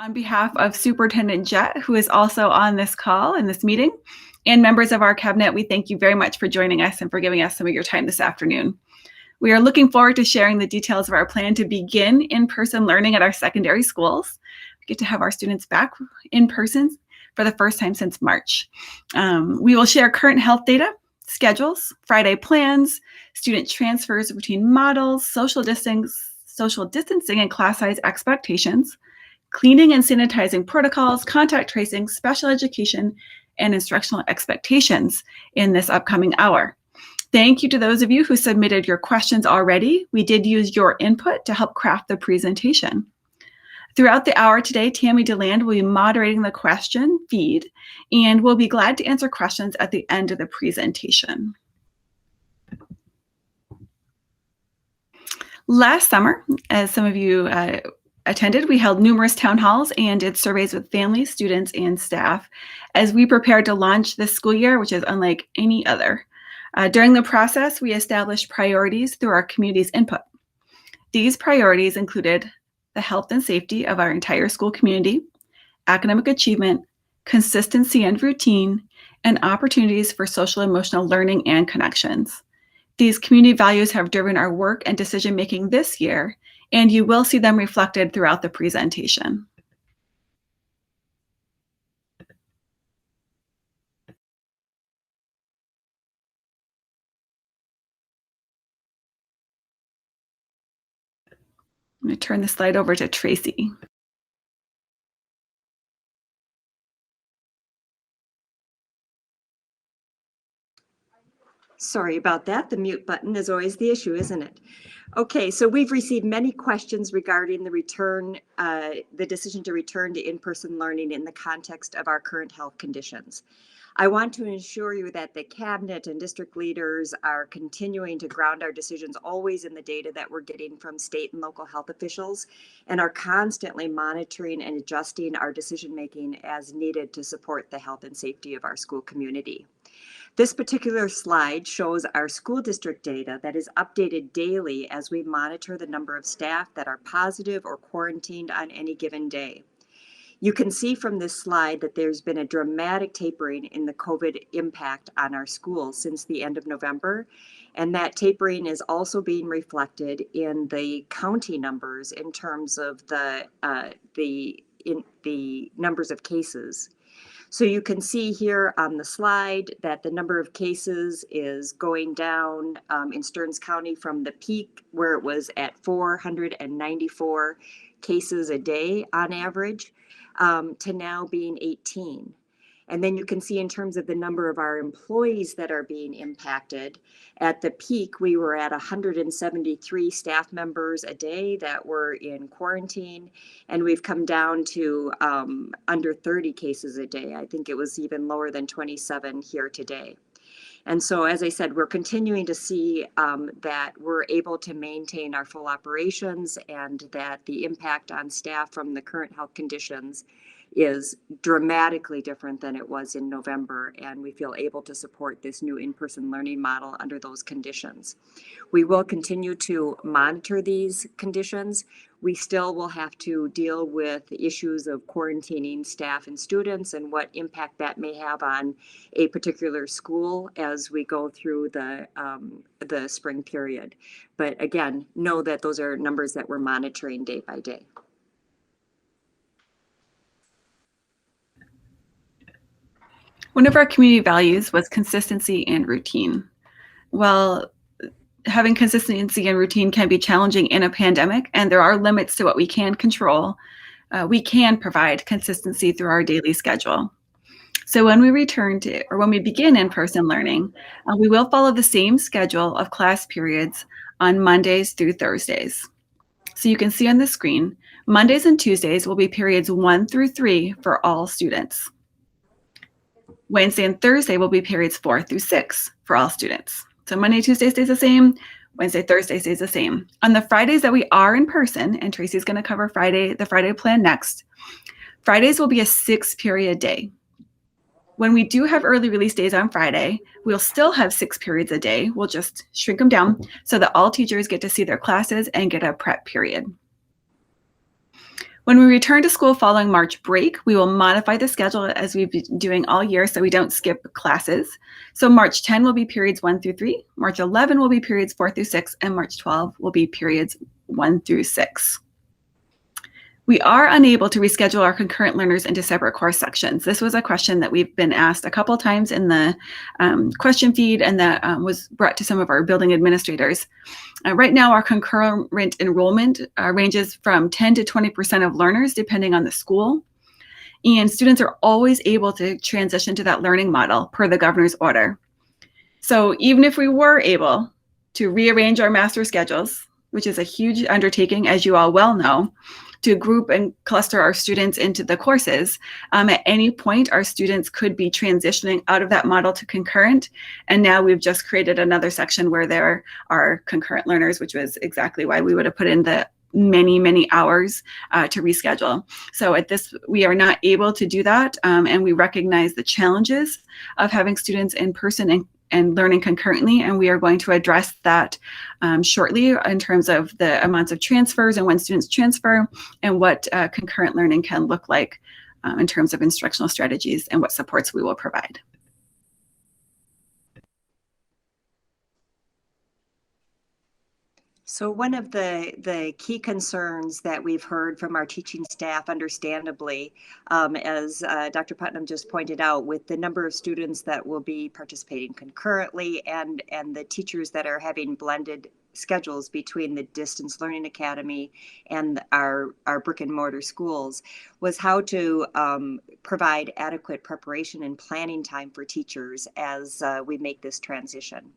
On behalf of Superintendent Jett, who is also on this call in this meeting, and members of our cabinet, we thank you very much for joining us and for giving us some of your time this afternoon. We are looking forward to sharing the details of our plan to begin in-person learning at our secondary schools. We get to have our students back in person for the first time since March. We will share current health data, schedules, Friday plans, student transfers between models, social distancing and class size expectations, cleaning and sanitizing protocols, contact tracing, special education, and instructional expectations in this upcoming hour. Thank you to those of you who submitted your questions already. We did use your input to help craft the presentation. Throughout the hour today, Tammy DeLand will be moderating the question feed, and we'll be glad to answer questions at the end of the presentation. Last summer, as some of you attended, we held numerous town halls and did surveys with families, students, and staff as we prepared to launch this school year, which is unlike any other. During the process, we established priorities through our community's input. These priorities included the health and safety of our entire school community, academic achievement, consistency and routine, and opportunities for social emotional learning and connections. These community values have driven our work and decision-making this year, and you will see them reflected throughout the presentation. I'm going to turn the slide over to Tracy. Sorry about that. The mute button is always the issue, isn't it? Okay, so we've received many questions regarding the decision to return to in-person learning in the context of our current health conditions. I want to assure you that the cabinet and district leaders are continuing to ground our decisions always in the data that we're getting from state and local health officials, and are constantly monitoring and adjusting our decision-making as needed to support the health and safety of our school community. This particular slide shows our school district data that is updated daily as we monitor the number of staff that are positive or quarantined on any given day. You can see from this slide that there's been a dramatic tapering in the COVID impact on our schools since the end of November, and that tapering is also being reflected in the county numbers in terms of the numbers of cases. So you can see here on the slide that the number of cases is going down in Stearns County from the peak where it was at 494 cases a day on average to now being 18. And then you can see in terms of the number of our employees that are being impacted, at the peak, we were at 173 staff members a day that were in quarantine, and we've come down to under 30 cases a day. I think it was even lower than 27 here today. And so, as I said, we're continuing to see that we're able to maintain our full operations and that the impact on staff from the current health conditions is dramatically different than it was in November, and we feel able to support this new in-person learning model under those conditions. We will continue to monitor these conditions. We still will have to deal with the issues of quarantining staff and students and what impact that may have on a particular school as we go through the spring period. But again, know that those are numbers that we're monitoring day by day. One of our community values was consistency and routine. Well, having consistency and routine can be challenging in a pandemic, and there are limits to what we can control. We can provide consistency through our daily schedule. So when we begin in-person learning, we will follow the same schedule of class periods on Mondays through Thursdays. So you can see on the screen, Mondays and Tuesdays will be periods 1 through 3 for all students. Wednesday and Thursday will be periods 4 through 6 for all students. So Monday, Tuesday stays the same, Wednesday, Thursday stays the same. On the Fridays that we are in person, and Tracy's going to cover the Friday plan next, Fridays will be a 6-period day. When we do have early release days on Friday, we'll still have 6 periods a day. We'll just shrink them down so that all teachers get to see their classes and get a prep period. When we return to school following March break, we will modify the schedule as we've been doing all year so we don't skip classes. So March 10 will be periods 1 through 3, March 11 will be periods 4 through 6, and March 12 will be periods 1 through 6. We are unable to reschedule our concurrent learners into separate course sections. This was a question that we've been asked a couple times in the question feed, and that was brought to some of our building administrators. Right now, our concurrent enrollment ranges from 10 to 20% of learners, depending on the school. And students are always able to transition to that learning model per the governor's order. So even if we were able to rearrange our master schedules, which is a huge undertaking, as you all well know, to group and cluster our students into the courses, at any point, our students could be transitioning out of that model to concurrent. And now we've just created another section where there are concurrent learners, which was exactly why we would have put in the many hours to reschedule. So at this, we are not able to do that. And we recognize the challenges of having students in person and learning concurrently, and we are going to address that shortly in terms of the amounts of transfers and when students transfer, and what concurrent learning can look like in terms of instructional strategies and what supports we will provide. So one of the key concerns that we've heard from our teaching staff, understandably, as Dr. Putnam just pointed out, with the number of students that will be participating concurrently and the teachers that are having blended schedules between the Distance Learning Academy and our brick and mortar schools, was how to provide adequate preparation and planning time for teachers as we make this transition.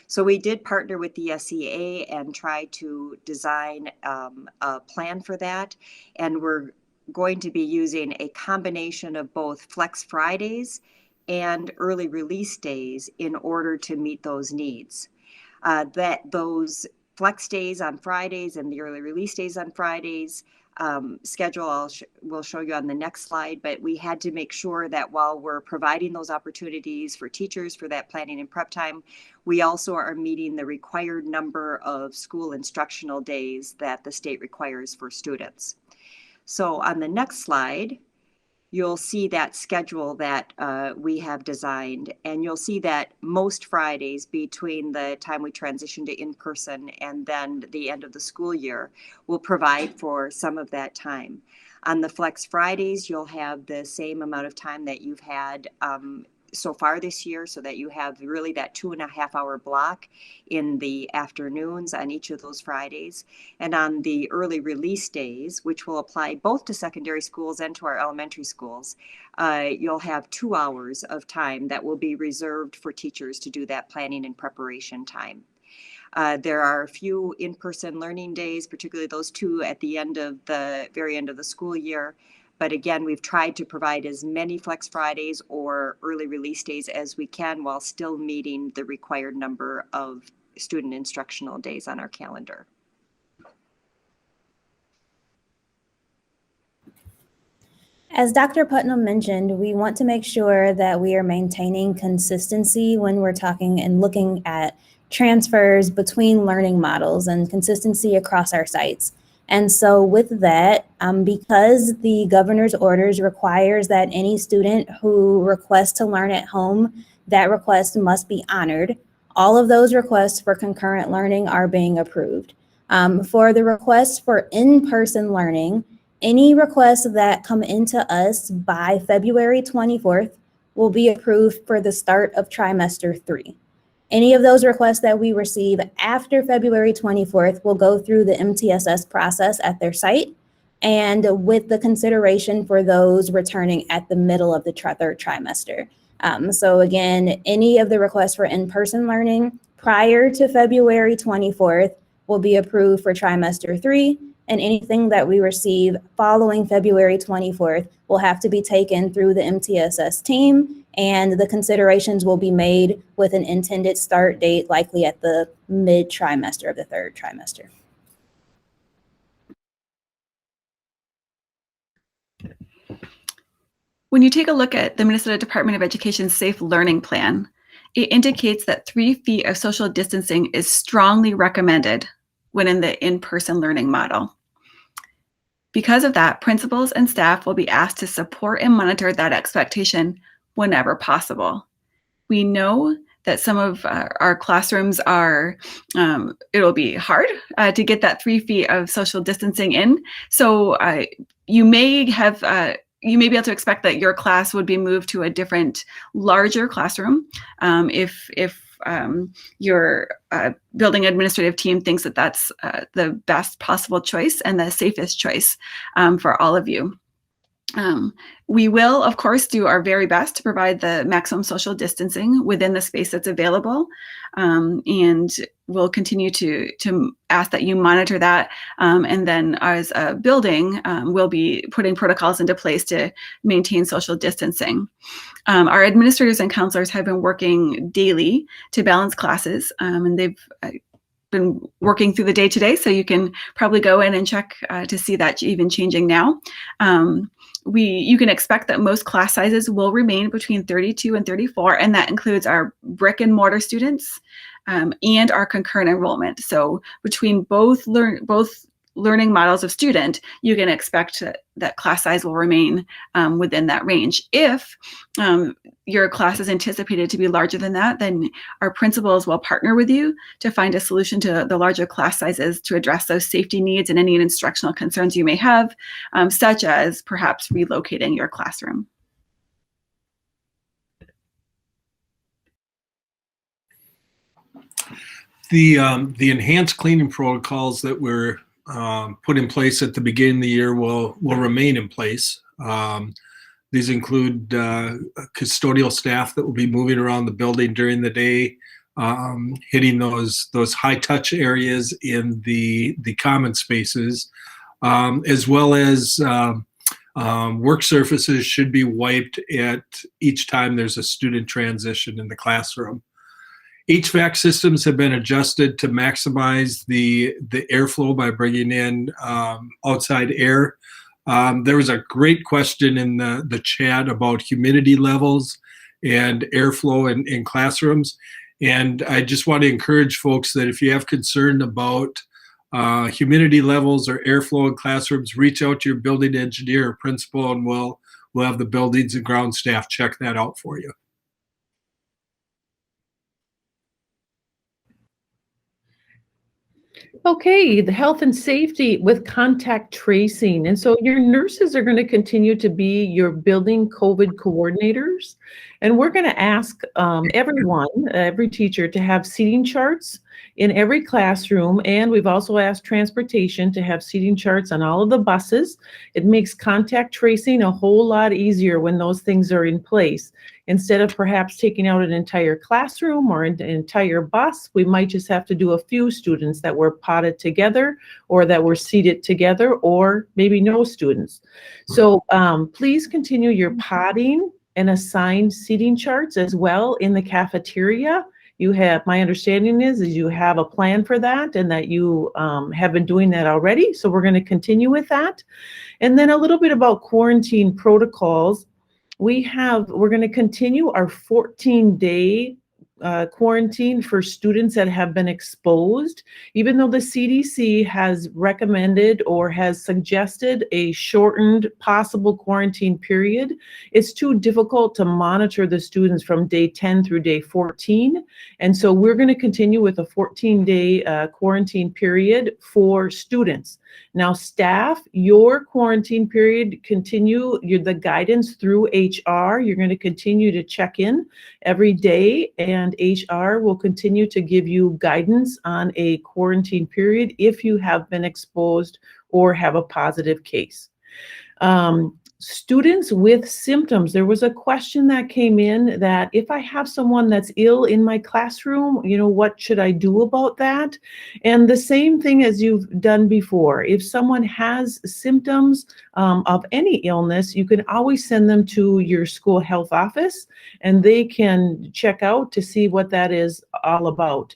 So we did partner with the SEA and try to design a plan for that. And we're going to be using a combination of both Flex Fridays and early release days in order to meet those needs. Those Flex days on Fridays and the early release days on Fridays schedule we'll show you on the next slide, but we had to make sure that while we're providing those opportunities for teachers for that planning and prep time, we also are meeting the required number of school instructional days that the state requires for students. So on the next slide, you'll see that schedule that we have designed, and you'll see that most Fridays between the time we transition to in-person and then the end of the school year will provide for some of that time. On the Flex Fridays, you'll have the same amount of time that you've had so far this year, so that you have really that 2.5 hour block in the afternoons on each of those Fridays. And on the early release days, which will apply both to secondary schools and to our elementary schools, you'll have 2 hours of time that will be reserved for teachers to do that planning and preparation time. There are a few in-person learning days, particularly those 2 at the very end of the school year. But again, we've tried to provide as many Flex Fridays or early release days as we can while still meeting the required number of student instructional days on our calendar. As Dr. Putnam mentioned, we want to make sure that we are maintaining consistency when we're talking and looking at transfers between learning models and consistency across our sites. And so with that, because the governor's orders requires that any student who requests to learn at home, that request must be honored. All of those requests for concurrent learning are being approved. For the requests for in-person learning, any requests that come into us by February 24th will be approved for the start of trimester 3. Any of those requests that we receive after February 24th will go through the MTSS process at their site, and with the consideration for those returning at the middle of the third trimester. So again, any of the requests for in-person learning prior to February 24th will be approved for trimester 3, and anything that we receive following February 24th will have to be taken through the MTSS team, and the considerations will be made with an intended start date likely at the mid-trimester of the third trimester. When you take a look at the Minnesota Department of Education's Safe Learning Plan, it indicates that 3 feet of social distancing is strongly recommended when in the in-person learning model. Because of that, principals and staff will be asked to support and monitor that expectation whenever possible. We know that some of our classrooms are, it'll be hard to get that 3 feet of social distancing in. So you may you may be able to expect that your class would be moved to a different, larger classroom if your building administrative team thinks that that's the best possible choice and the safest choice for all of you. We will, of course, do our very best to provide the maximum social distancing within the space that's available, and we'll continue to ask that you monitor that. And then as a building, we'll be putting protocols into place to maintain social distancing. Our administrators and counselors have been working daily to balance classes, and they've been working through the day today, so you can probably go in and check to see that even changing now. You can expect that most class sizes will remain between 32 and 34, and that includes our brick and mortar students and our concurrent enrollment. So between both learning models of student, you can expect that class size will remain within that range. If your class is anticipated to be larger than that, then our principals will partner with you to find a solution to the larger class sizes to address those safety needs and any instructional concerns you may have, such as perhaps relocating your classroom. The enhanced cleaning protocols that were put in place at the beginning of the year will remain in place. These include custodial staff that will be moving around the building during the day, hitting those high touch areas in the common spaces, as well as work surfaces should be wiped at each time there's a student transition in the classroom. HVAC systems have been adjusted to maximize the airflow by bringing in outside air. There was a great question in the chat about humidity levels and airflow in classrooms. And I just want to encourage folks that if you have concern about humidity levels or airflow in classrooms, reach out to your building engineer or principal, and we'll have the buildings and ground staff check that out for you. Okay, the health and safety with contact tracing. And so your nurses are going to continue to be your building COVID coordinators. And we're going to ask every teacher to have seating charts in every classroom. And we've also asked transportation to have seating charts on all of the buses. It makes contact tracing a whole lot easier when those things are in place. Instead of perhaps taking out an entire classroom or an entire bus, we might just have to do a few students that were potted together or that were seated together, or maybe no students. So please continue your potting and assigned seating charts as well in the cafeteria. You have, my understanding is you have a plan for that and that you have been doing that already. So we're going to continue with that. And then a little bit about quarantine protocols. We're going to continue our 14-day quarantine for students that have been exposed, even though the CDC has recommended or has suggested a shortened possible quarantine period. It's too difficult to monitor the students from day 10 through day 14. And so we're going to continue with a 14-day quarantine period for students. Now, staff, your quarantine period the guidance through HR. You're going to continue to check in every day, and HR will continue to give you guidance on a quarantine period if you have been exposed or have a positive case. Students with symptoms, there was a question that came in that if I have someone that's ill in my classroom, what should I do about that? And the same thing as you've done before. If someone has symptoms of any illness, you can always send them to your school health office and they can check out to see what that is all about.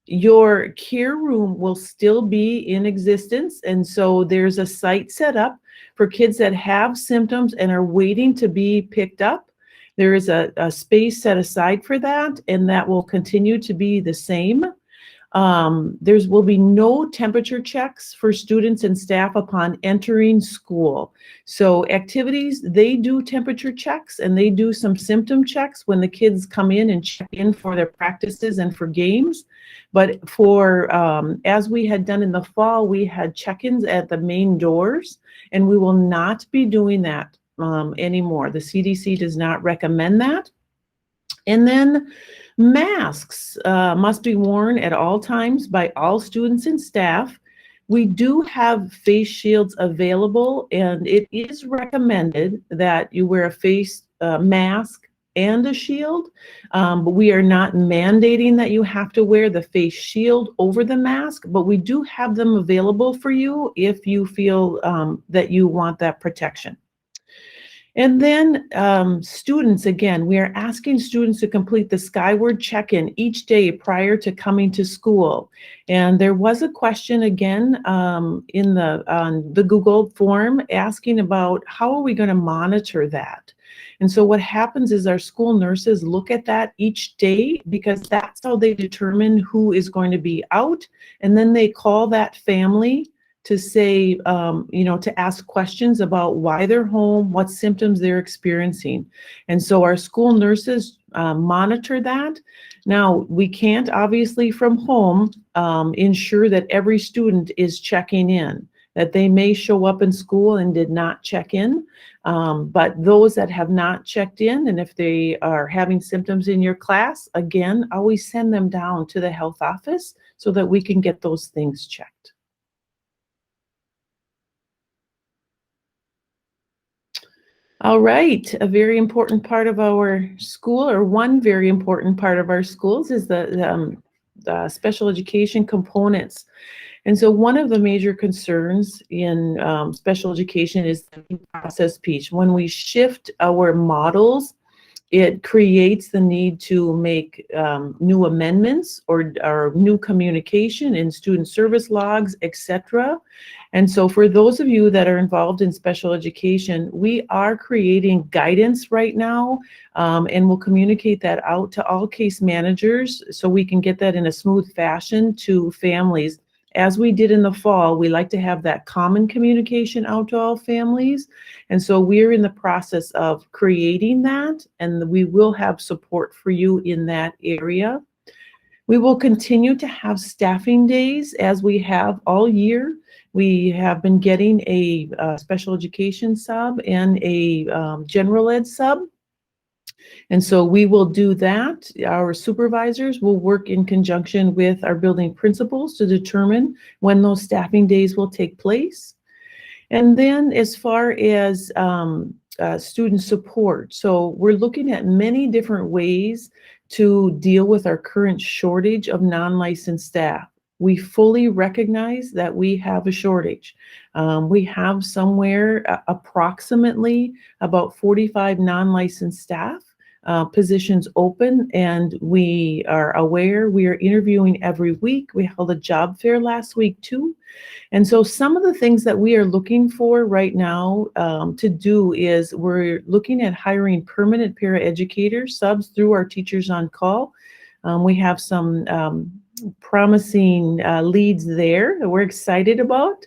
Your care room will still be in existence, and so there's a site set up for kids that have symptoms and are waiting to be picked up. There is a space set aside for that, and that will continue to be the same. There will be no temperature checks for students and staff upon entering school. So activities, they do temperature checks and they do some symptom checks when the kids come in and check in for their practices and for games. But for, as we had done in the fall, we had check-ins at the main doors, and we will not be doing that anymore. The CDC does not recommend that. And then masks must be worn at all times by all students and staff. We do have face shields available, and it is recommended that you wear a face mask and a shield, but we are not mandating that you have to wear the face shield over the mask, but we do have them available for you if you feel that you want that protection. And then students, again, we are asking students to complete the Skyward check-in each day prior to coming to school. And there was a question again in the Google form asking about how are we going to monitor that? And so what happens is our school nurses look at that each day because that's how they determine who is going to be out. And then they call that family to say, to ask questions about why they're home, what symptoms they're experiencing. And so our school nurses monitor that. Now, we can't obviously from home ensure that every student is checking in, that they may show up in school and did not check in. But those that have not checked in, and if they are having symptoms in your class, again, always send them down to the health office so that we can get those things checked. All right, a very important part of our school, or one very important part of our schools, is the special education components. And so one of the major concerns in special education is the process piece. When we shift our models, it creates the need to make new amendments or new communication in student service logs, etc. And so for those of you that are involved in special education, we are creating guidance right now, and we'll communicate that out to all case managers so we can get that in a smooth fashion to families. As we did in the fall, we like to have that common communication out to all families. And so we're in the process of creating that, and we will have support for you in that area. We will continue to have staffing days as we have all year. We have been getting a special education sub and a general ed sub. And so we will do that. Our supervisors will work in conjunction with our building principals to determine when those staffing days will take place. And then as far as student support, so we're looking at many different ways to deal with our current shortage of non-licensed staff. We fully recognize that we have a shortage. We have somewhere approximately about 45 non-licensed staff positions open, and we are aware. We are interviewing every week. We held a job fair last week too. And so some of the things that we are looking for right now to do is we're looking at hiring permanent paraeducator subs through our Teachers on Call. We have some promising leads there that we're excited about.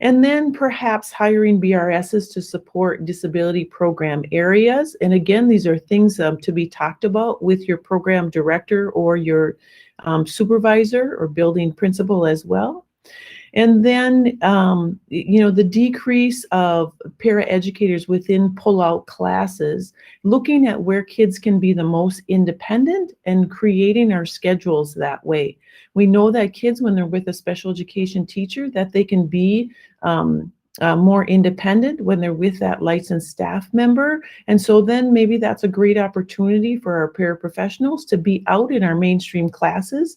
And then perhaps hiring BRSs to support disability program areas. And again, these are things to be talked about with your program director or your supervisor or building principal as well. And then, the decrease of paraeducators within pull-out classes, looking at where kids can be the most independent and creating our schedules that way. We know that kids, when they're with a special education teacher, that they can be more independent when they're with that licensed staff member. And so then maybe that's a great opportunity for our paraprofessionals to be out in our mainstream classes,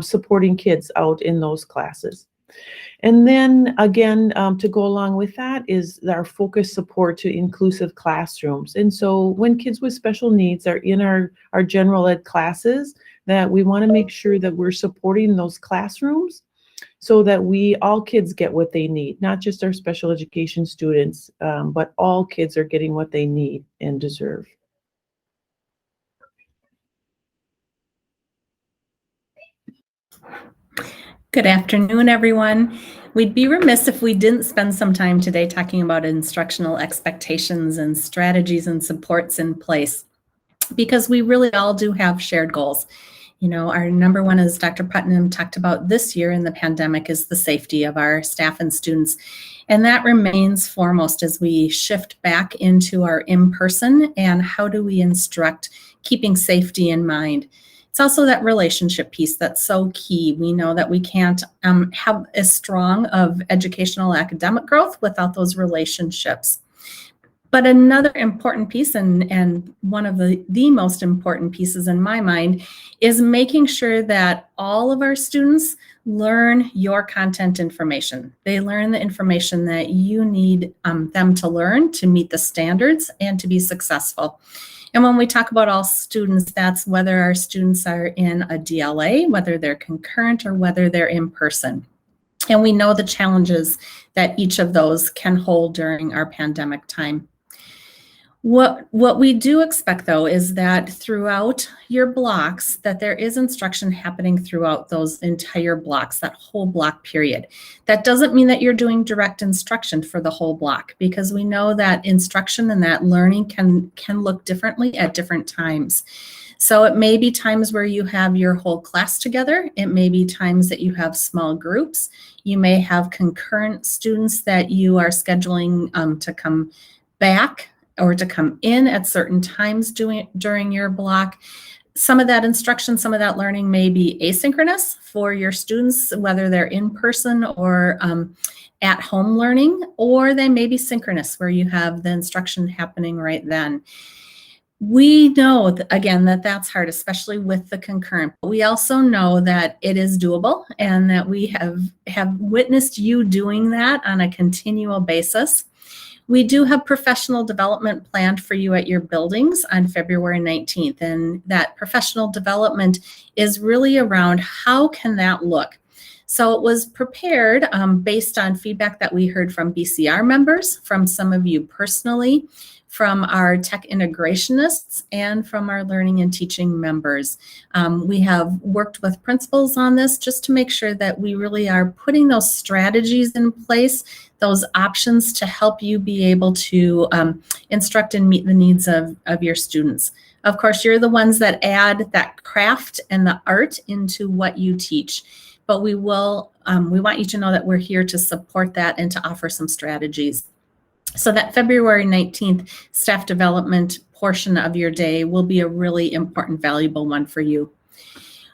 supporting kids out in those classes. And then again, to go along with that is our focused support to inclusive classrooms. And so when kids with special needs are in our general ed classes, that we want to make sure that we're supporting those classrooms so that all kids get what they need, not just our special education students, but all kids are getting what they need and deserve. Good afternoon, everyone. We'd be remiss if we didn't spend some time today talking about instructional expectations and strategies and supports in place, because we really all do have shared goals. You know, our number one, as Dr. Putnam talked about this year in the pandemic, is the safety of our staff and students. And that remains foremost as we shift back into our in-person and how do we instruct, keeping safety in mind. It's also that relationship piece that's so key. We know that we can't have as strong of educational academic growth without those relationships. But another important piece, and one of the most important pieces in my mind, is making sure that all of our students learn your content information. They learn the information that you need them to learn to meet the standards and to be successful. And when we talk about all students, that's whether our students are in a DLA, whether they're concurrent, or whether they're in person. And we know the challenges that each of those can hold during our pandemic time. What we do expect, though, is that throughout your blocks, that there is instruction happening throughout those entire blocks, that whole block period. That doesn't mean that you're doing direct instruction for the whole block, because we know that instruction and that learning can look differently at different times. So it may be times where you have your whole class together. It may be times that you have small groups. You may have concurrent students that you are scheduling to come back or to come in at certain times during your block. Some of that instruction, some of that learning may be asynchronous for your students, whether they're in person or at home learning, or they may be synchronous where you have the instruction happening right then. We know, again, that that's hard, especially with the concurrent. But we also know that it is doable and that we have witnessed you doing that on a continual basis. We do have professional development planned for you at your buildings on February 19th, and that professional development is really around how can that look. So it was prepared based on feedback that we heard from BCR members, from some of you personally, from our tech integrationists, and from our learning and teaching members. We have worked with principals on this just to make sure that we really are putting those strategies in place, those options to help you be able to instruct and meet the needs of your students. Of course, you're the ones that add that craft and the art into what you teach. But we want you to know that we're here to support that and to offer some strategies. So that February 19th staff development portion of your day will be a really important, valuable one for you.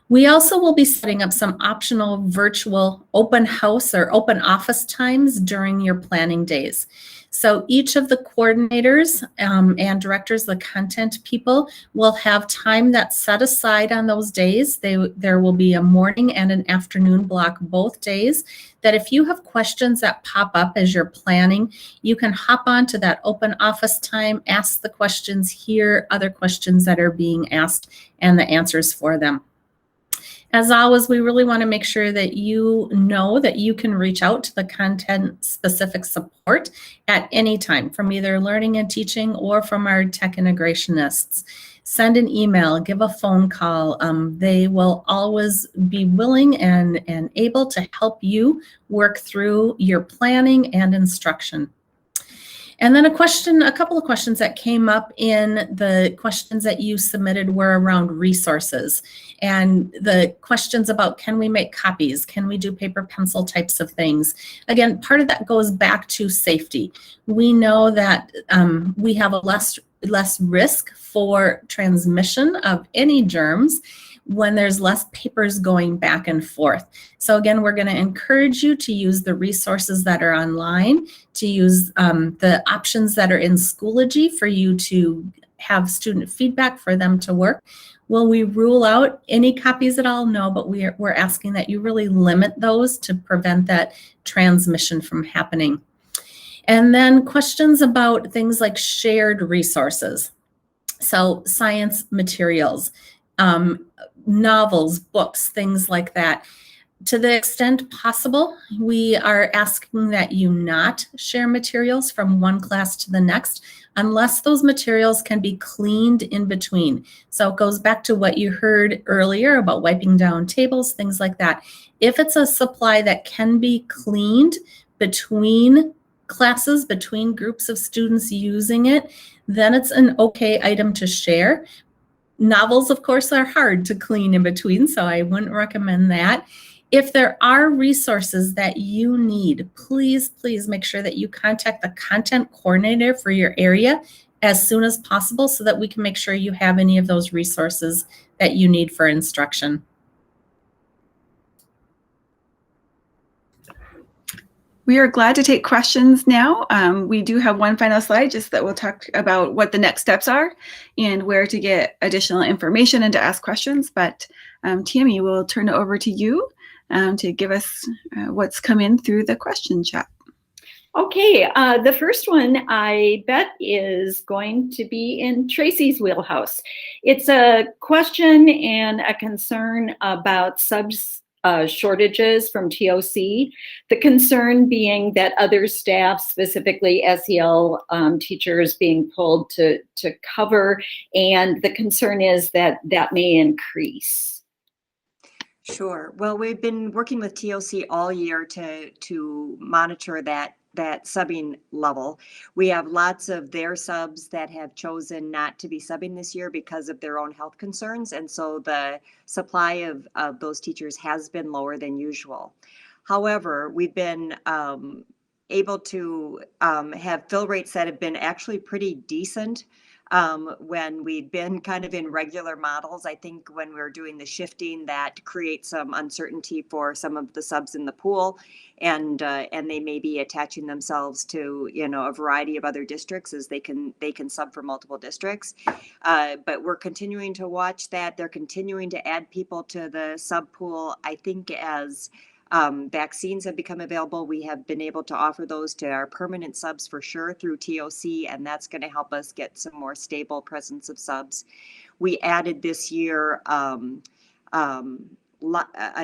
We also will be setting up some optional virtual open house or open office times during your planning days. So each of the coordinators and directors, the content people, will have time that's set aside on those days. There will be a morning and an afternoon block both days, that if you have questions that pop up as you're planning, you can hop onto that open office time, ask the questions, hear other questions that are being asked, and the answers for them. As always, we really want to make sure that you know that you can reach out to the content-specific support at any time from either learning and teaching or from our tech integrationists. Send an email, give a phone call. They will always be willing and able to help you work through your planning and instruction. And then a couple of questions that came up in the questions that you submitted were around resources, and the questions about, can we make copies? Can we do paper pencil types of things? Again, part of that goes back to safety. We know that we have a less risk for transmission of any germs when there's less papers going back and forth. So again, we're going to encourage you to use the resources that are online, to use the options that are in Schoology for you to have student feedback for them to work. Will we rule out any copies at all? No, but we're asking that you really limit those to prevent that transmission from happening. And then questions about things like shared resources. So science materials, novels, books, things like that. To the extent possible, we are asking that you not share materials from one class to the next unless those materials can be cleaned in between. So it goes back to what you heard earlier about wiping down tables, things like that. If it's a supply that can be cleaned between classes, between groups of students using it, then it's an okay item to share. Novels, of course, are hard to clean in between, so I wouldn't recommend that. If there are resources that you need, please make sure that you contact the content coordinator for your area as soon as possible so that we can make sure you have any of those resources that you need for instruction. We are glad to take questions now. We do have one final slide just that will talk about what the next steps are and where to get additional information and to ask questions. But Tammy, we'll turn it over to you to give us what's come in through the question chat. Okay, the first one I bet is going to be in Tracy's wheelhouse. It's a question and a concern about shortages from TOC. The concern being that other staff, specifically SEL teachers, being pulled to cover, and the concern is that that may increase. Sure. Well, we've been working with TOC all year to monitor that subbing level. We have lots of their subs that have chosen not to be subbing this year because of their own health concerns. And so the supply of those teachers has been lower than usual. However, we've been able to have fill rates that have been actually pretty decent when we've been kind of in regular models. I think when we're doing the shifting, that creates some uncertainty for some of the subs in the pool, and they may be attaching themselves to a variety of other districts as they can sub for multiple districts. But we're continuing to watch that. They're continuing to add people to the sub pool. I think as vaccines have become available, we have been able to offer those to our permanent subs for sure through TOC, and that's going to help us get some more stable presence of subs. We added this year a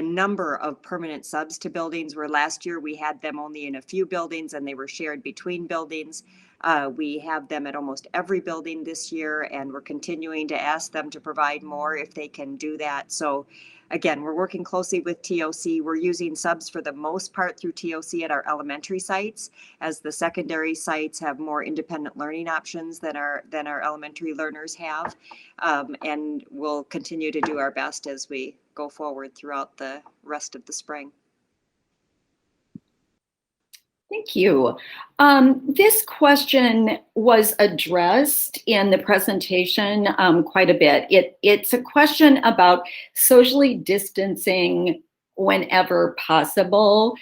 number of permanent subs to buildings where last year we had them only in a few buildings and they were shared between buildings. We have them at almost every building this year, and we're continuing to ask them to provide more if they can do that. So again, we're working closely with TOC. We're using subs for the most part through TOC at our elementary sites, as the secondary sites have more independent learning options than our elementary learners have. And we'll continue to do our best as we go forward throughout the rest of the spring. Thank you. This question was addressed in the presentation quite a bit. It's a question about socially distancing whenever possible,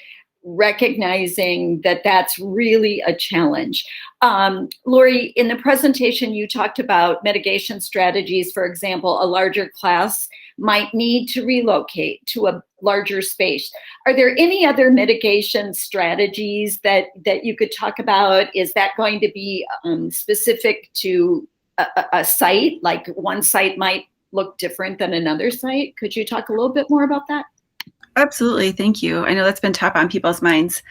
recognizing that that's really a challenge. Lori, in the presentation, you talked about mitigation strategies. For example, a larger class might need to relocate to a larger space. Are there any other mitigation strategies that you could talk about? Is that going to be specific to a site? Like one site might look different than another site? Could you talk a little bit more about that? Absolutely. Thank you. I know that's been top on people's minds.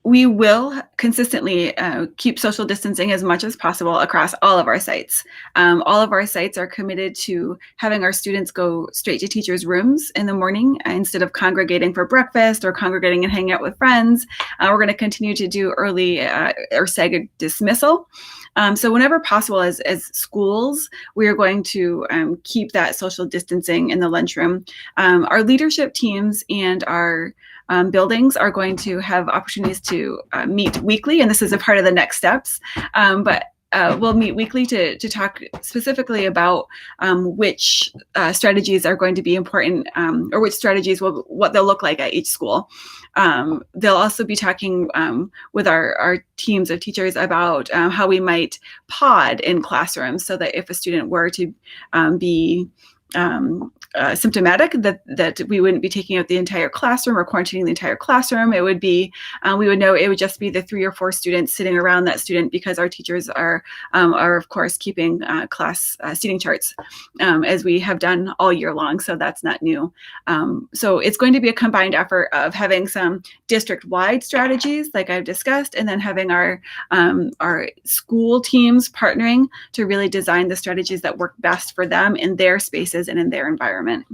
We will consistently keep social distancing as much as possible across all of our sites. All of our sites are committed to having our students go straight to teachers' rooms in the morning instead of congregating for breakfast or congregating and hanging out with friends. We're going to continue to do early or staggered dismissal. So whenever possible, as schools, we are going to keep that social distancing in the lunchroom. Our leadership teams and our buildings are going to have opportunities to meet weekly, and this is a part of the next steps. But we'll meet weekly to talk specifically about which strategies are going to be important, or which strategies what they'll look like at each school. They'll also be talking with our teams of teachers about how we might pod in classrooms, so that if a student were to be symptomatic, that we wouldn't be taking out the entire classroom or quarantining the entire classroom. It would be, we would know it would just be the 3 or 4 students sitting around that student, because our teachers are of course keeping class seating charts as we have done all year long. So that's not new. So it's going to be a combined effort of having some district-wide strategies like I've discussed, and then having our school teams partnering to really design the strategies that work best for them in their spaces and in their environment.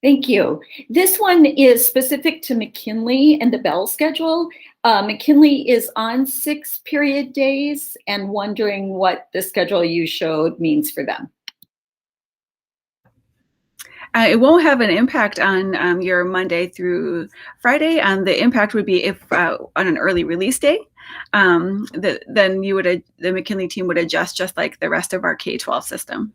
Thank you. This one is specific to McKinley and the bell schedule. McKinley is on 6 period days, and wondering what the schedule you showed means for them. It won't have an impact on your Monday through Friday. The impact would be if on an early release day, then the McKinley team would adjust just like the rest of our K-12 system.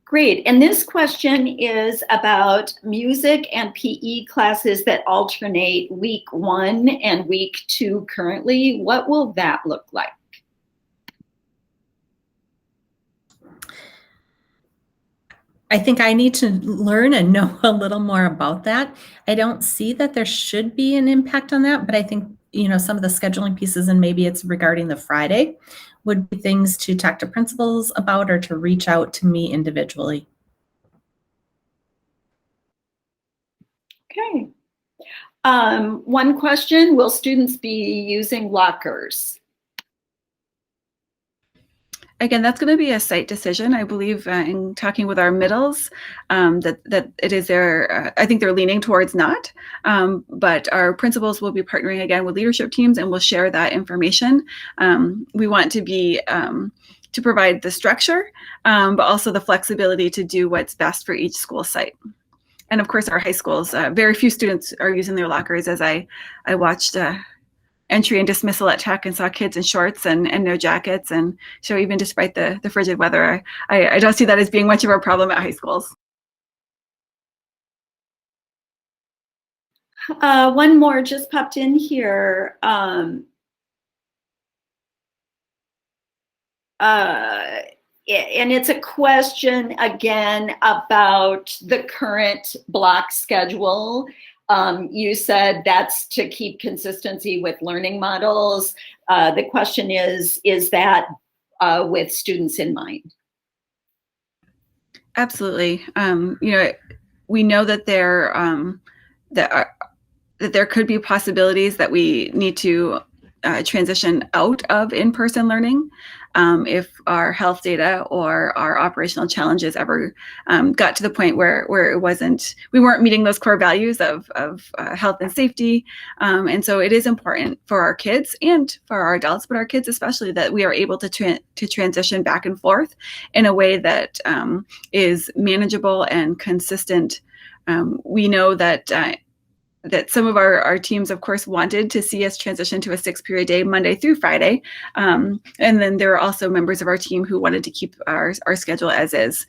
Great. And this question is about music and PE classes that alternate week 1 and week 2 currently. What will that look like? I think I need to learn and know a little more about that. I don't see that there should be an impact on that, but I think, some of the scheduling pieces, and maybe it's regarding the Friday, would be things to talk to principals about or to reach out to me individually. Okay. One question, will students be using lockers? Again, that's going to be a site decision. I believe in talking with our middles that it is I think they're leaning towards not, but our principals will be partnering again with leadership teams, and we'll share that information. We want to be to provide the structure, but also the flexibility to do what's best for each school site. And of course, our high schools, very few students are using their lockers, as I watched entry and dismissal at Tech and saw kids in shorts and no jackets. And so even despite the frigid weather, I don't see that as being much of a problem at high schools. One more just popped in here. And it's a question again about the current block schedule. You said that's to keep consistency with learning models. The question is that with students in mind? Absolutely. We know that there could be possibilities that we need to transition out of in-person learning if our health data or our operational challenges ever got to the point where we weren't meeting those core values of health and safety. And so it is important for our kids and for our adults, but our kids especially, that we are able to transition back and forth in a way that is manageable and consistent. We know that some of our teams, of course, wanted to see us transition to a 6-period day, Monday through Friday. And then there are also members of our team who wanted to keep our schedule as is.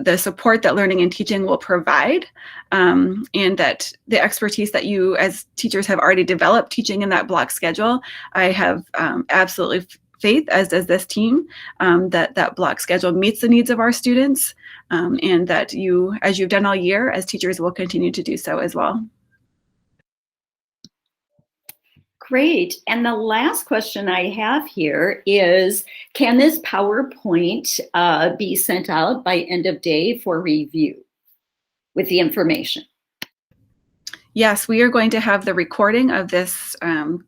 The support that learning and teaching will provide, and that the expertise that you as teachers have already developed teaching in that block schedule, I have absolutely faith, as does this team, that block schedule meets the needs of our students, and that you, as you've done all year, as teachers will continue to do so as well. Great. And the last question I have here is, can this PowerPoint be sent out by end of day for review with the information? Yes, we are going to have the recording of this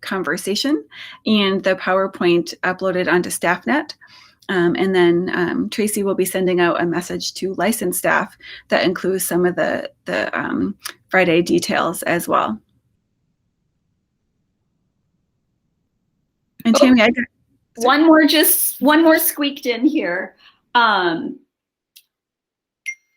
conversation and the PowerPoint uploaded onto StaffNet. And then Tracy will be sending out a message to licensed staff that includes some of the Friday details as well. And Tammy, one more squeaked in here.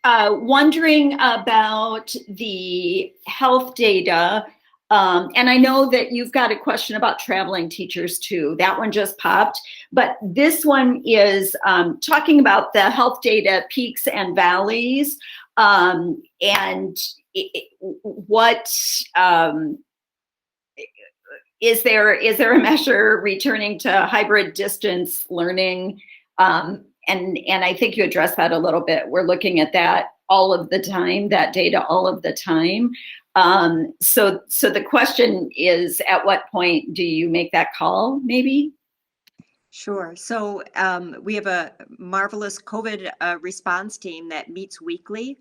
Wondering about the health data. And I know that you've got a question about traveling teachers too. That one just popped. But this one is talking about the health data peaks and valleys, and what is there a measure returning to hybrid distance learning? And I think you addressed that a little bit. We're looking at that all of the time, that data all of the time. So the question is, at what point do you make that call, maybe? Sure. So we have a marvelous COVID response team that meets weekly.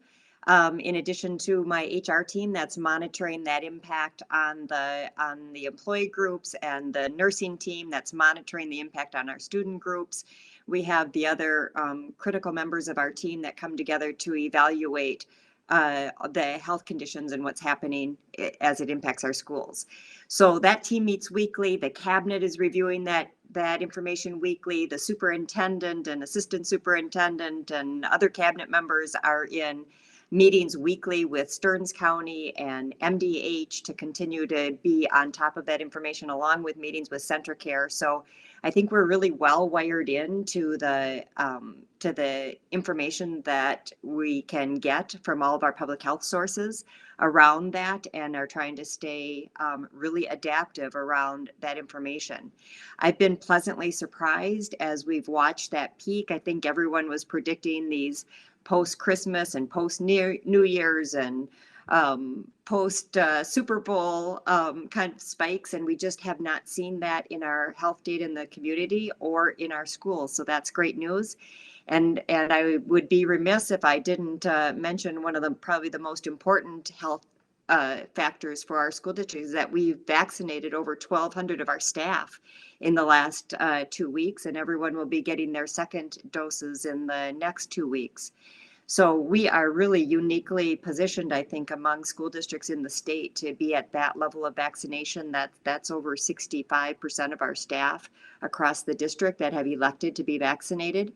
In addition to my HR team that's monitoring that impact on the employee groups, and the nursing team that's monitoring the impact on our student groups. We have the other critical members of our team that come together to evaluate the health conditions and what's happening as it impacts our schools. So that team meets weekly. The cabinet is reviewing that information weekly. The superintendent and assistant superintendent and other cabinet members are in meetings weekly with Stearns County and MDH to continue to be on top of that information, along with meetings with Centricare. So I think we're really well wired into the information that we can get from all of our public health sources around that, and are trying to stay really adaptive around that information. I've been pleasantly surprised as we've watched that peak. I think everyone was predicting these post-Christmas and post-New Year's and post Super Bowl kind of spikes, and we just have not seen that in our health data in the community or in our schools. So that's great news. And I would be remiss if I didn't mention one of the probably the most important health factors for our school district is that we've vaccinated over 1,200 of our staff in the last 2 weeks, and everyone will be getting their second doses in the next 2 weeks. So we are really uniquely positioned, I think, among school districts in the state to be at that level of vaccination. That's over 65% of our staff across the district that have elected to be vaccinated.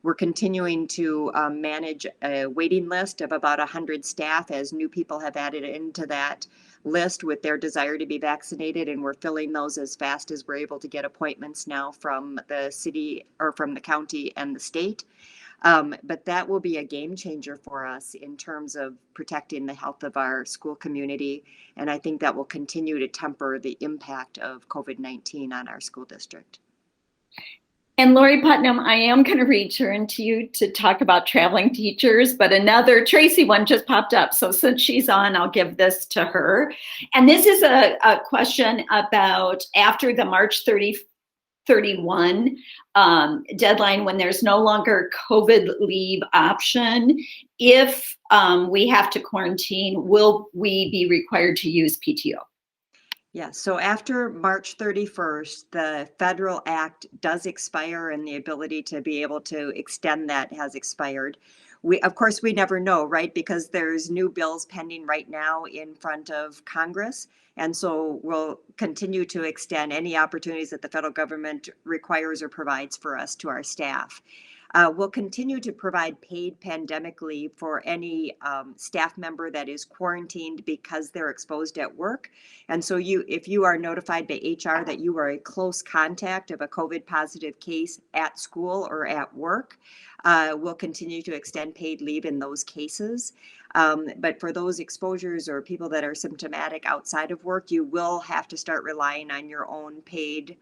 We're continuing to manage a waiting list of about 100 staff as new people have added into that list with their desire to be vaccinated, and we're filling those as fast as we're able to get appointments now from the city or from the county and the state. But that will be a game changer for us in terms of protecting the health of our school community, and I think that will continue to temper the impact of COVID-19 on our school district. And Lori Putnam, I am going to return to you to talk about traveling teachers, but another Tracy one just popped up. So since she's on, I'll give this to her. And this is a question about after the March 31 deadline, when there's no longer COVID leave option, if we have to quarantine, will we be required to use PTO? Yeah, so after March 31st, the federal act does expire, and the ability to be able to extend that has expired. Of course, we never know, right? Because there's new bills pending right now in front of Congress. And so we'll continue to extend any opportunities that the federal government requires or provides for us to our staff. We'll continue to provide paid pandemic leave for any staff member that is quarantined because they're exposed at work. And so if you are notified by HR that you are a close contact of a COVID positive case at school or at work, we'll continue to extend paid leave in those cases. But for those exposures or people that are symptomatic outside of work, you will have to start relying on your own paid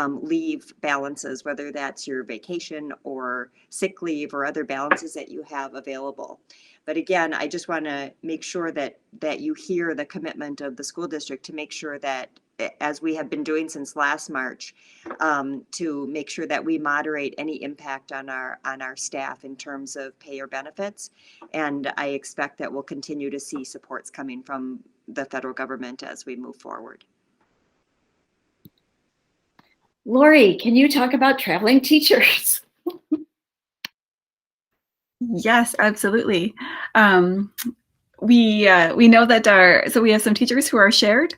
leave balances, whether that's your vacation or sick leave or other balances that you have available. But again, I just want to make sure that you hear the commitment of the school district to make sure that, as we have been doing since last March, to make sure that we moderate any impact on our staff in terms of pay or benefits. And I expect that we'll continue to see supports coming from the federal government as we move forward. Lori, can you talk about traveling teachers? Yes, absolutely. We know that so we have some teachers who are shared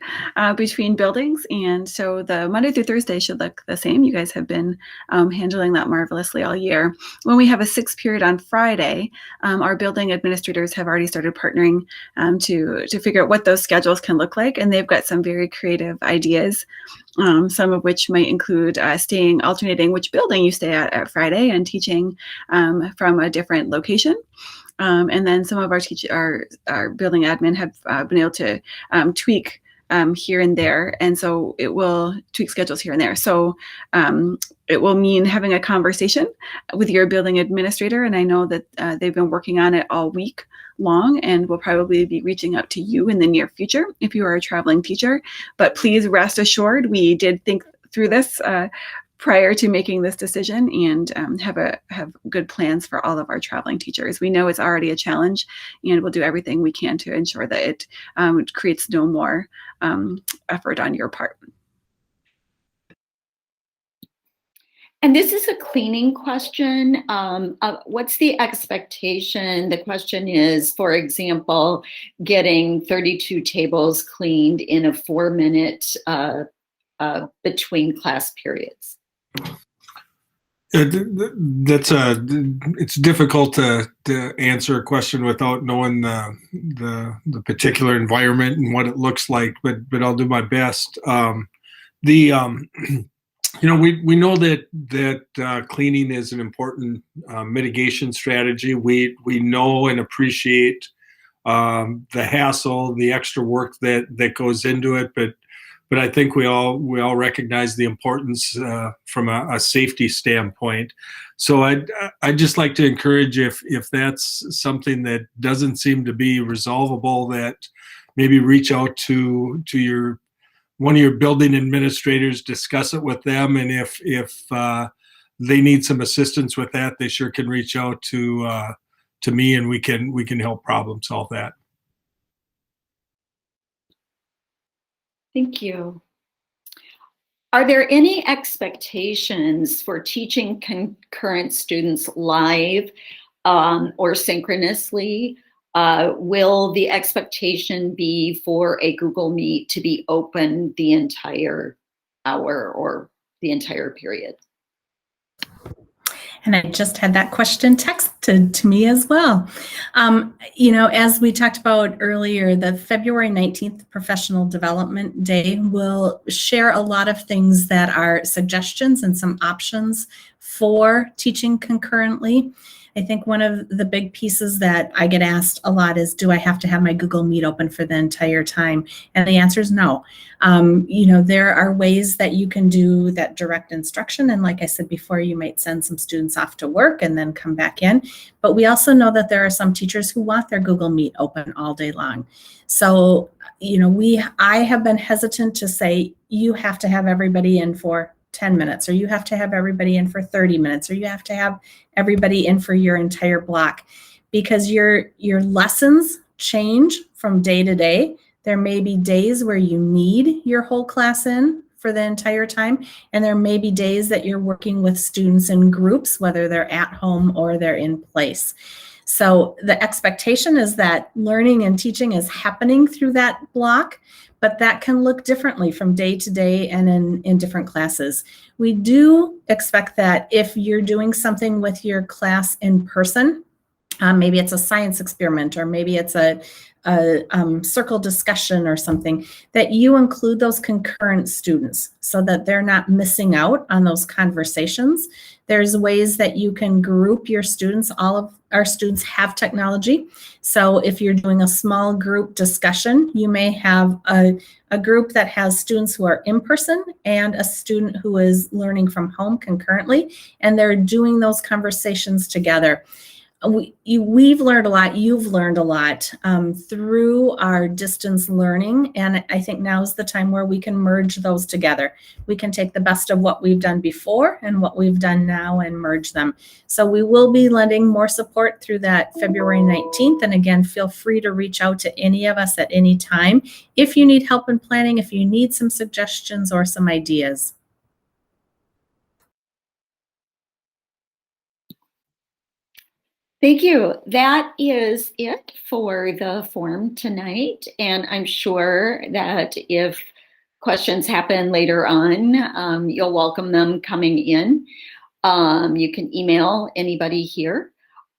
between buildings, and so the Monday through Thursday should look the same. You guys have been handling that marvelously all year. When we have a 6th period on Friday, our building administrators have already started partnering to figure out what those schedules can look like, and they've got some very creative ideas. Some of which might include alternating which building you stay at Friday and teaching from a different location. And then some of our building admin have been able to tweak here and there, and so it will tweak schedules here and there. So it will mean having a conversation with your building administrator, and I know that they've been working on it all week long, and will probably be reaching out to you in the near future if you are a traveling teacher. But please rest assured, we did think through this prior to making this decision, and have good plans for all of our traveling teachers. We know it's already a challenge, and we'll do everything we can to ensure that it creates no more effort on your part. And this is a cleaning question. What's the expectation? The question is, for example, getting 32 tables cleaned in a 4-minute between class periods. It's difficult to answer a question without knowing the particular environment and what it looks like, but I'll do my best. We know that cleaning is an important mitigation strategy. We know and appreciate the hassle, the extra work that goes into it, but I think we all recognize the importance from a safety standpoint. So I'd just like to encourage, if that's something that doesn't seem to be resolvable, that maybe reach out to one of your building administrators, discuss it with them, and if they need some assistance with that, they sure can reach out to me, and we can help problem solve that. Thank you. Are there any expectations for teaching concurrent students live or synchronously? Will the expectation be for a Google Meet to be open the entire hour or the entire period? And I just had that question texted to me as well. As we talked about earlier, the February 19th Professional Development Day will share a lot of things that are suggestions and some options for teaching concurrently. I think one of the big pieces that I get asked a lot is, do I have to have my Google Meet open for the entire time? And the answer is no. There are ways that you can do that direct instruction. And like I said before, you might send some students off to work and then come back in. But we also know that there are some teachers who want their Google Meet open all day long. So, I have been hesitant to say, you have to have everybody in for 10 minutes, or you have to have everybody in for 30 minutes, or you have to have everybody in for your entire block, because your lessons change from day to day. There may be days where you need your whole class in for the entire time, and there may be days that you're working with students in groups, whether they're at home or they're in place. So the expectation is that learning and teaching is happening through that block, but that can look differently from day to day and in different classes. We do expect that if you're doing something with your class in person, maybe it's a science experiment, or maybe it's a circle discussion or something, that you include those concurrent students so that they're not missing out on those conversations. There's ways that you can group your students. All of our students have technology. So if you're doing a small group discussion, you may have a group that has students who are in person and a student who is learning from home concurrently, and they're doing those conversations together. We've learned a lot, you've learned a lot through our distance learning, and I think now is the time where we can merge those together. We can take the best of what we've done before and what we've done now and merge them. So we will be lending more support through that February 19th, and again, feel free to reach out to any of us at any time if you need help in planning, if you need some suggestions or some ideas. Thank you. That is it for the forum tonight. And I'm sure that if questions happen later on, you'll welcome them coming in. You can email anybody here.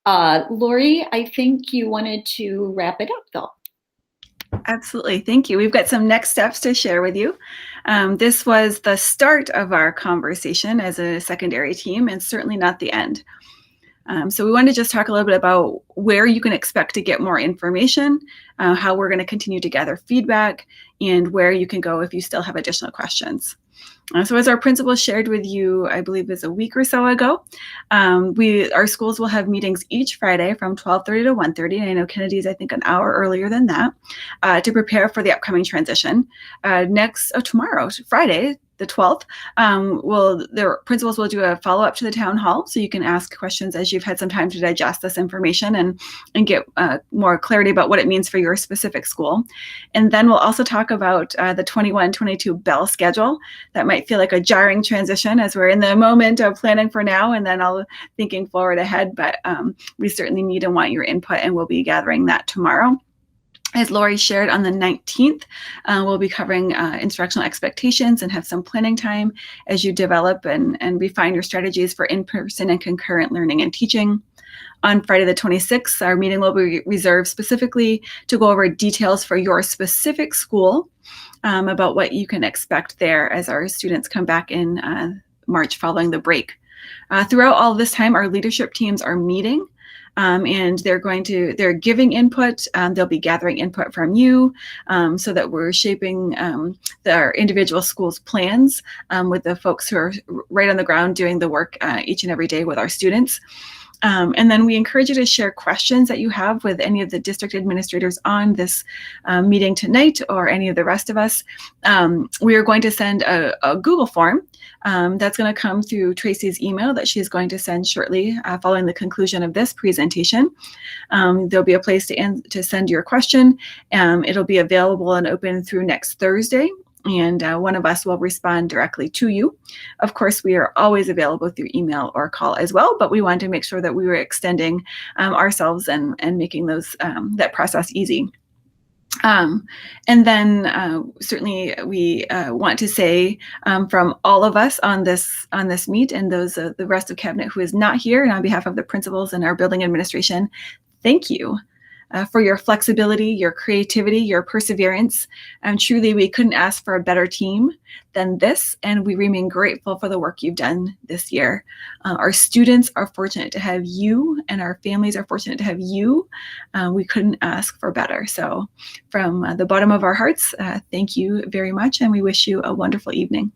Lori, I think you wanted to wrap it up though. Absolutely. Thank you. We've got some next steps to share with you. This was the start of our conversation as a secondary team, and certainly not the end. So we wanted to just talk a little bit about where you can expect to get more information, how we're going to continue to gather feedback, and where you can go if you still have additional questions. So as our principal shared with you, I believe is a week or so ago, our schools will have meetings each Friday from 12:30 to 1:30. And I know Kennedy's, I think, an hour earlier than that, to prepare for the upcoming transition. Tomorrow, Friday, the 12th, the principals will do a follow-up to the town hall, so you can ask questions as you've had some time to digest this information and get more clarity about what it means for your specific school. And then we'll also talk about the 21-22 bell schedule. That might feel like a jarring transition as we're in the moment of planning for now and then all thinking forward ahead, but we certainly need and want your input, and we'll be gathering that tomorrow. As Lori shared, on the 19th, we'll be covering instructional expectations and have some planning time as you develop and refine your strategies for in-person and concurrent learning and teaching. On Friday the 26th, our meeting will be reserved specifically to go over details for your specific school about what you can expect there as our students come back in March following the break. Throughout all this time, our leadership teams are meeting. And they're giving input. They'll be gathering input from you so that we're shaping our individual schools' plans with the folks who are right on the ground doing the work each and every day with our students. And then we encourage you to share questions that you have with any of the district administrators on this meeting tonight or any of the rest of us. We are going to send a Google form that's going to come through Tracy's email that she's going to send shortly following the conclusion of this presentation. There'll be a place to send your question. It'll be available and open through next Thursday, and one of us will respond directly to you. Of course, we are always available through email or call as well, but we wanted to make sure that we were extending ourselves and making that process easy. And then certainly we want to say from all of us on this meet and the rest of Cabinet who is not here, and on behalf of the principals and our building administration, thank you for your flexibility, your creativity, your perseverance. Truly, we couldn't ask for a better team than this, and we remain grateful for the work you've done this year. Our students are fortunate to have you, and our families are fortunate to have you. We couldn't ask for better. So from the bottom of our hearts, thank you very much, and we wish you a wonderful evening.